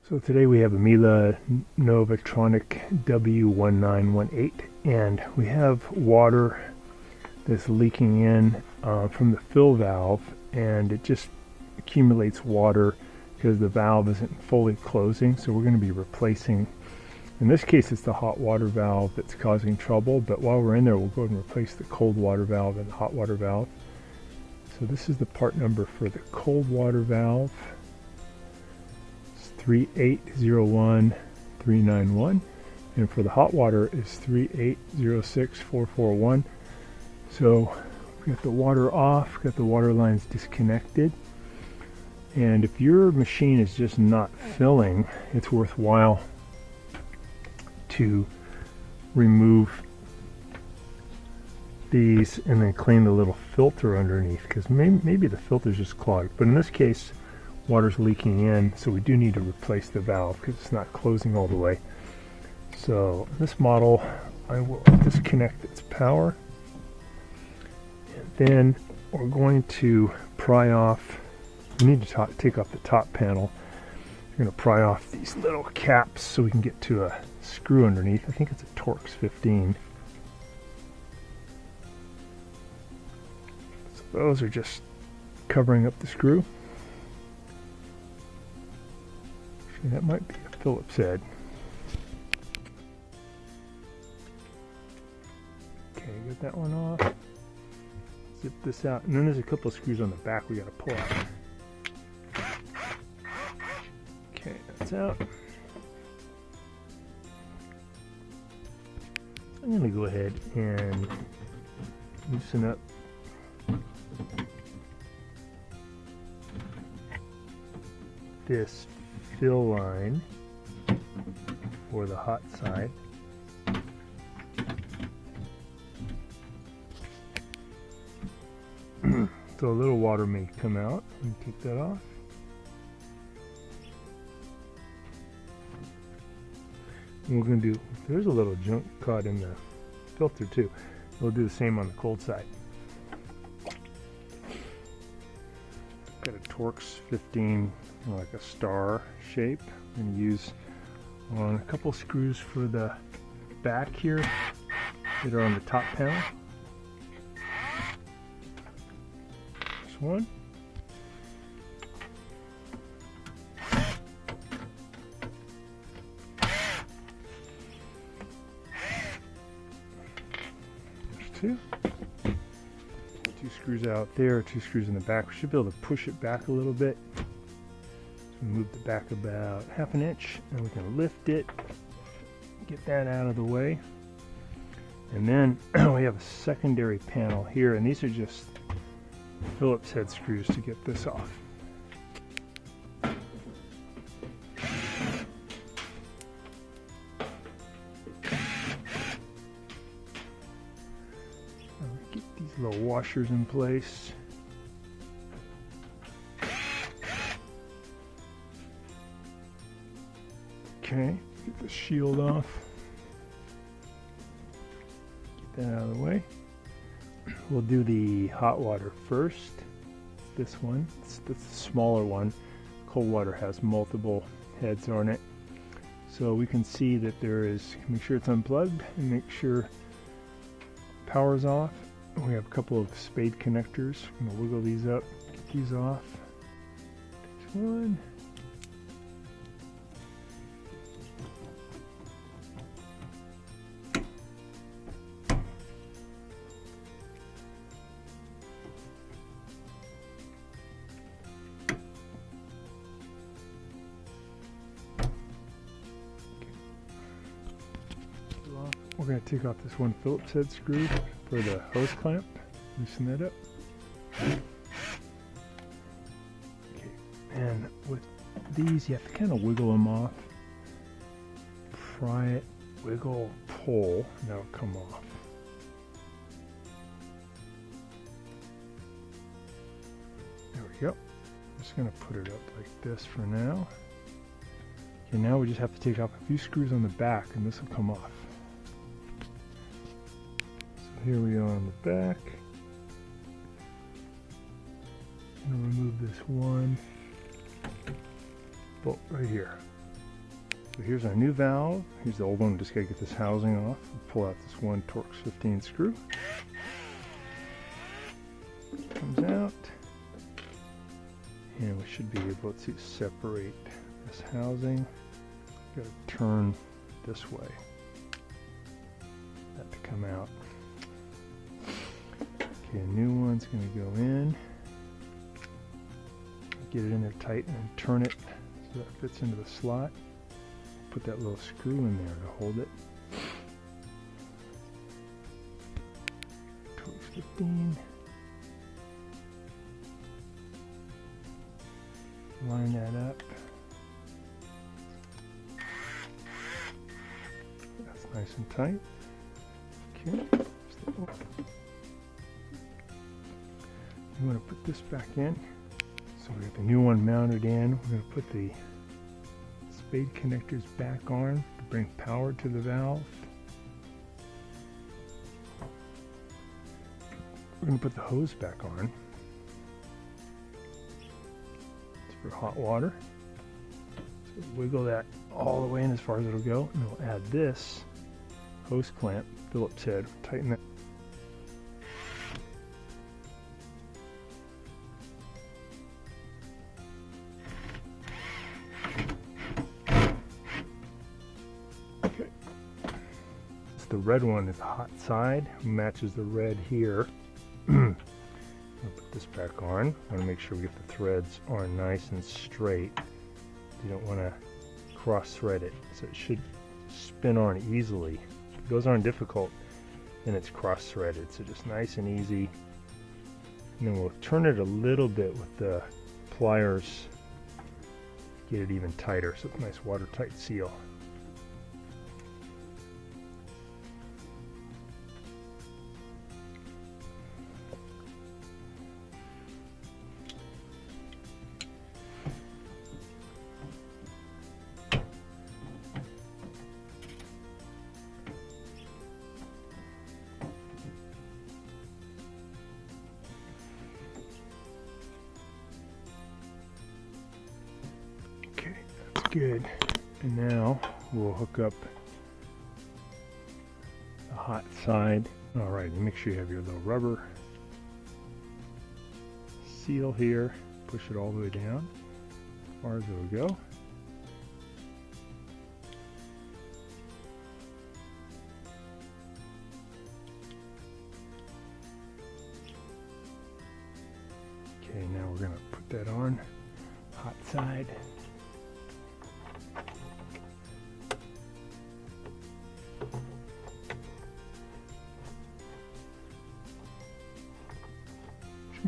So today we have a Miele Novatronic W1918, and we have water that's leaking in from the fill valve, and it just accumulates water because the valve isn't fully closing. So we're going to be replacing, in this case it's the hot water valve that's causing trouble, but while we're in there we'll go ahead and replace the cold water valve and the hot water valve. So this is the part number for the cold water valve. 3801391, and for the hot water is 3806441. So we got the water off, got the water lines disconnected, and if your machine is just not filling, it's worthwhile to remove these and then clean the little filter underneath, because maybe the filter's just clogged. But in this case, water's leaking in, so we do need to replace the valve because it's not closing all the way. So this model, I will disconnect its power, and then we're going to pry off. We need to take off the top panel. We're going to pry off these little caps so we can get to a screw underneath. I think it's a Torx 15. So those are just covering up the screw. That might be a Phillips head. Okay, get that one off. Zip this out. And then there's a couple of screws on the back we got to pull out. Okay, that's out. I'm going to go ahead and loosen up this fill line for the hot side. So a little water may come out. Let me take that off. And we're going to do, there's a little junk caught in the filter too. We'll do the same on the cold side. Got a Torx 15, like a star shape. I'm going to use a couple screws for the back here that are on the top panel. This one. There's two. Two screws out there, two screws in the back. We should be able to push it back a little bit. So we move the back about half an inch, and we can lift it, get that out of the way. And then we have a secondary panel here, and these are just Phillips head screws to get this off. Get these little washers in place. Okay, get the shield off. Get that out of the way. We'll do the hot water first. This one, it's the smaller one. Cold water has multiple heads on it. So we can see that there is, make sure it's unplugged and make sure power's off. We have a couple of spade connectors. I'm going to wiggle these up, get these off. This one. We're going to take off this one Phillips head screw for the hose clamp. Loosen that up. Okay. And with these, you have to kind of wiggle them off. Pry it, wiggle, pull, and that'll come off. There we go. I'm just going to put it up like this for now. Okay, now we just have to take off a few screws on the back, and this will come off. Here we are on the back. I'm going to remove this one bolt right here. So here's our new valve. Here's the old one. Just gotta get this housing off. Pull out this one Torx 15 screw. Comes out. And we should be able to separate this housing. Gotta turn this way. That to come out. Okay, a new one's gonna go in. Get it in there tight and then turn it so that fits into the slot. Put that little screw in there to hold it. Torx 15. Line that up. That's nice and tight. Okay. You want to put this back in. So we got the new one mounted in. We're going to put the spade connectors back on to bring power to the valve. We're going to put the hose back on. It's for hot water. So wiggle that all the way in as far as it'll go. And we'll add this hose clamp, Phillips head, tighten that. The red one is the hot side, matches the red here. I'll put this back on. I want to make sure we get the threads on nice and straight. You don't want to cross thread it, so it should spin on easily. If it goes on difficult, then it's cross threaded, so just nice and easy. And then we'll turn it a little bit with the pliers, get it even tighter, so it's a nice watertight seal. Good. And now we'll hook up the hot side. All right, make sure you have your little rubber seal here. Push it all the way down as far as it'll go. Okay, now we're gonna put that on hot side.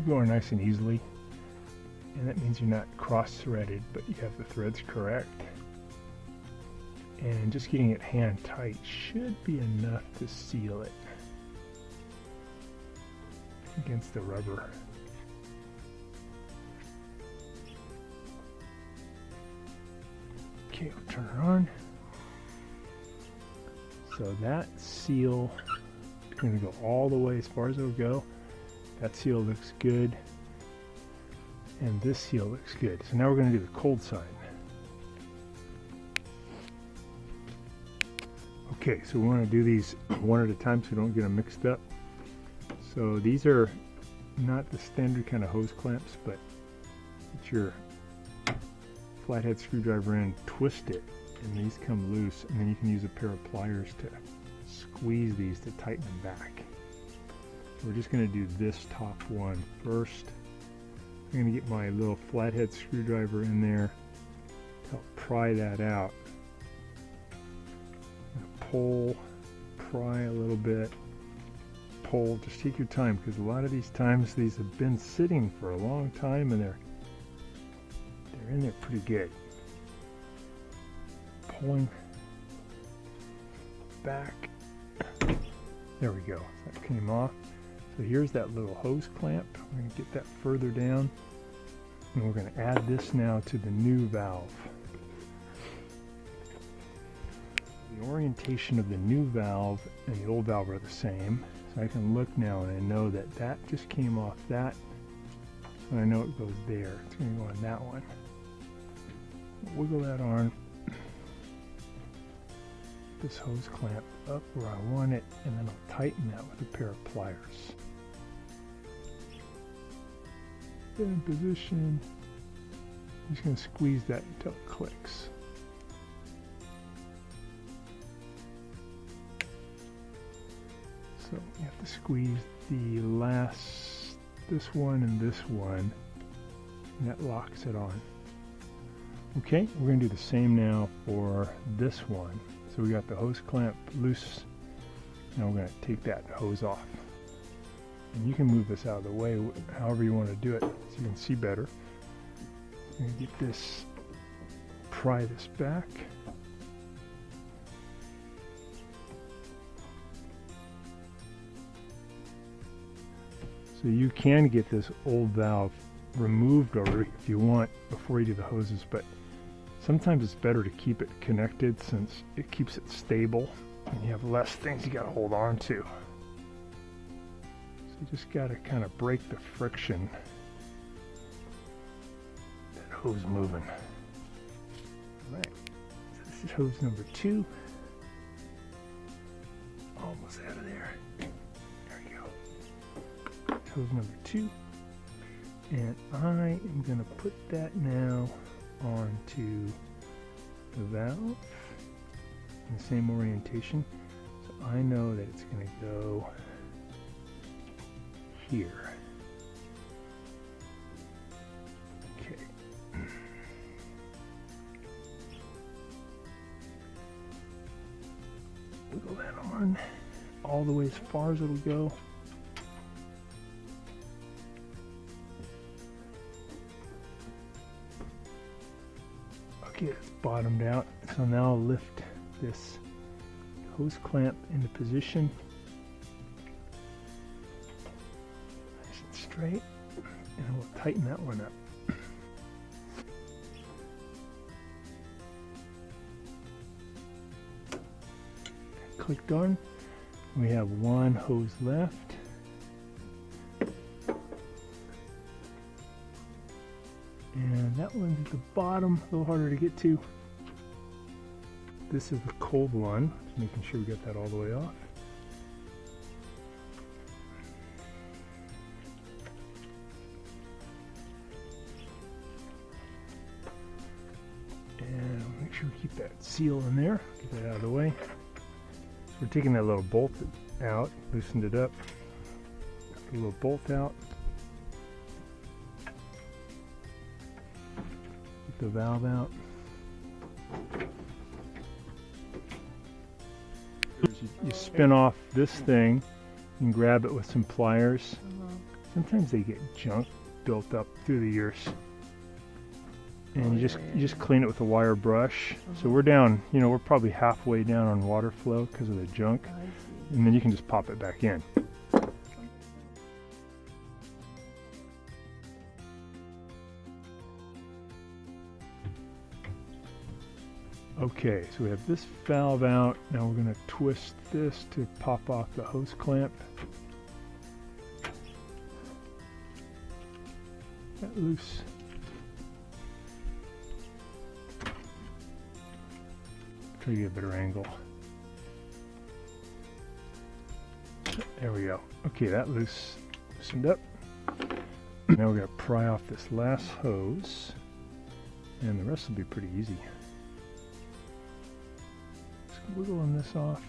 Going nice and easily, and that means you're not cross-threaded, but you have the threads correct. And just getting it hand tight should be enough to seal it against the rubber. Okay, we'll turn it on. So that seal is going to go all the way as far as it'll go. That seal looks good, and this seal looks good. So now we're going to do the cold side. Okay, so we want to do these one at a time so we don't get them mixed up. So these are not the standard kind of hose clamps, but put your flathead screwdriver in, twist it, and these come loose, and then you can use a pair of pliers to squeeze these to tighten them back. We're just going to do this top one first. I'm going to get my little flathead screwdriver in there to help pry that out. Pull, pry a little bit, pull. Just take your time, because a lot of these times these have been sitting for a long time and they're in there pretty good. Pulling back. There we go. So that came off. So here's that little hose clamp. We're going to get that further down, and we're going to add this now to the new valve. The orientation of the new valve and the old valve are the same. So I can look now and I know that that just came off that. And I know it goes there. It's going to go on that one. Wiggle that arm. this hose clamp up where I want it, and then I'll tighten that with a pair of pliers. Get in position. I'm just going to squeeze that until it clicks. So you have to squeeze the last, this one and this one, and that locks it on. Okay, we're going to do the same now for this one. So we got the hose clamp loose. Now we're going to take that hose off. And you can move this out of the way however you want to do it so you can see better. I'm going to get this, pry this back. So you can get this old valve removed or if you want before you do the hoses, but sometimes it's better to keep it connected since it keeps it stable and you have less things you got to hold on to. So you just got to kind of break the friction. That hose moving. All right, so this is hose number 2. Almost out of there. There we go. Hose number 2. And I am going to put that now onto the valve in the same orientation. So I know that it's going to go here. Okay. Wiggle that on all the way as far as it'll go. Okay, it's bottomed out. So now I'll lift this hose clamp into position. Nice and straight. And we'll tighten that one up. Clicked on. We have one hose left. And that one's at the bottom, a little harder to get to. This is the cold one, just making sure we get that all the way off. And make sure we keep that seal in there, get that out of the way. So we're taking that little bolt out, loosened it up, got the little bolt out. The valve out. You spin off this thing and grab it with some pliers. Sometimes they get junk built up through the years, and you just clean it with a wire brush. So we're down, we're probably halfway down on water flow because of the junk, and then you can just pop it back in. Okay, so we have this valve out. Now we're going to twist this to pop off the hose clamp. That loose. Try to get a better angle. There we go. Okay, that loosened up. Now we're going to pry off this last hose, and the rest will be pretty easy. Wiggling this off.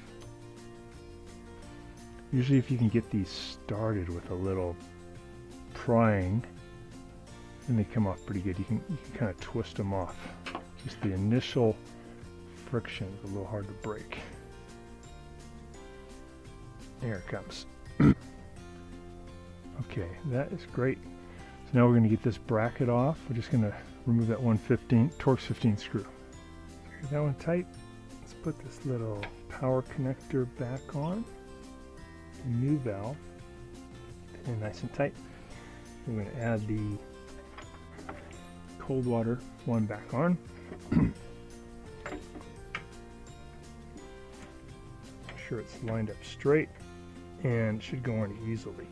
Usually if you can get these started with a little prying, then they come off pretty good. You can kind of twist them off. Just the initial friction is a little hard to break. There it comes. Okay, that is great. So now we're going to get this bracket off. We're just going to remove that 1/15 Torx 15 screw. Get that one tight. Let's put this little power connector back on. New valve. And nice and tight. We're going to add the cold water one back on. Make sure it's lined up straight and should go on easily.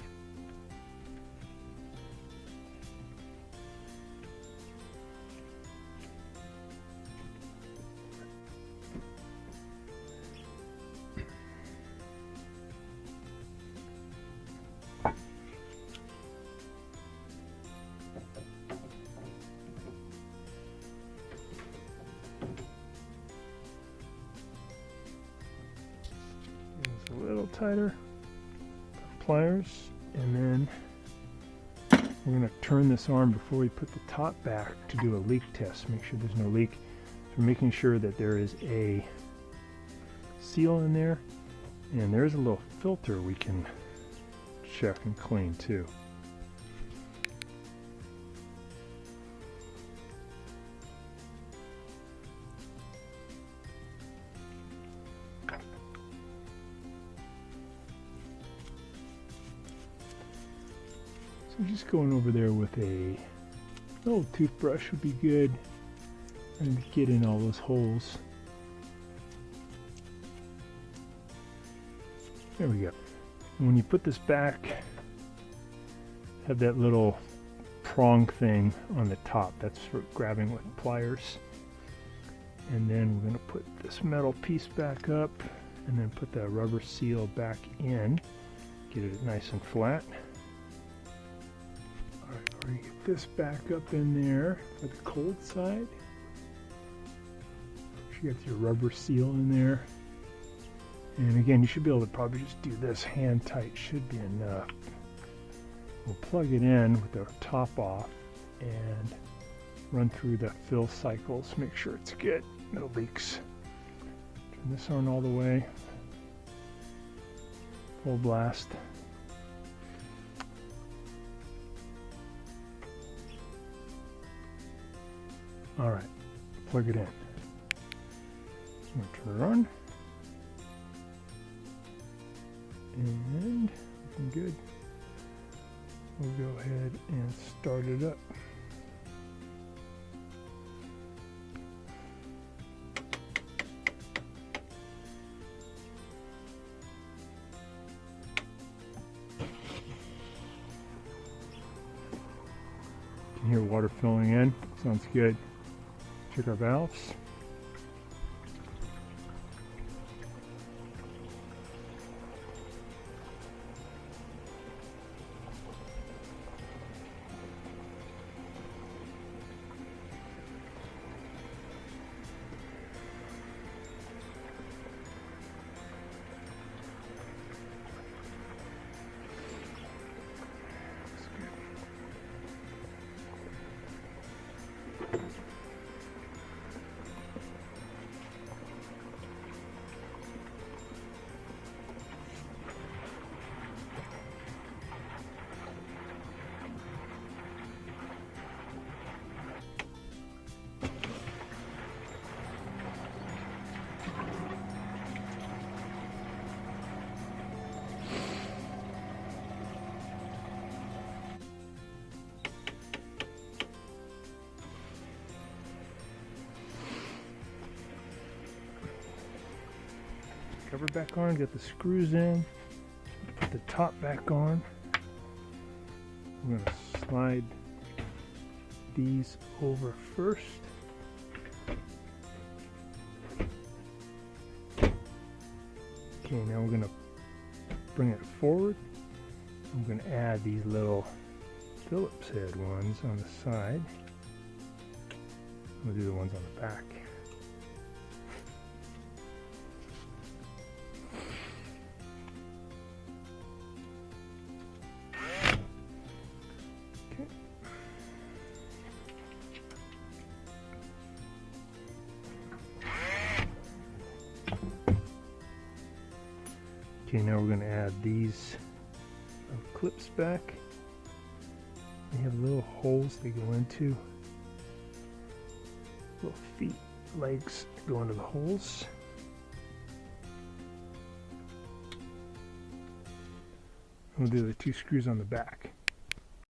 tighter, pliers, and then we're going to turn this arm before we put the top back to do a leak test. Make sure there's no leak. So we're making sure that there is a seal in there, and there's a little filter we can check and clean too. So just going over there with a little toothbrush would be good, and get in all those holes. There we go. And when you put this back, have that little prong thing on the top. That's for grabbing with pliers. And then we're going to put this metal piece back up, and then put the rubber seal back in. Get it nice and flat. Alright, we're going to get this back up in there for the cold side. You got your rubber seal in there. And again, you should be able to probably just do this hand tight, should be enough. We'll plug it in with the top off and run through the fill cycles, make sure it's good, no leaks. Turn this on all the way, full blast. All right, plug it in. I'm going to turn it on. And looking good. We'll go ahead and start it up. You can hear water filling in. Sounds good. Check our valves. Cover back on, get the screws in, put the top back on. I'm going to slide these over first. Okay, now we're going to bring it forward. I'm going to add these little Phillips head ones on the side. I'm going to do the ones on the back. Okay, now we're going to add these clips back. They have little holes they go into. Little feet, legs go into the holes. We'll do the 2 screws on the back.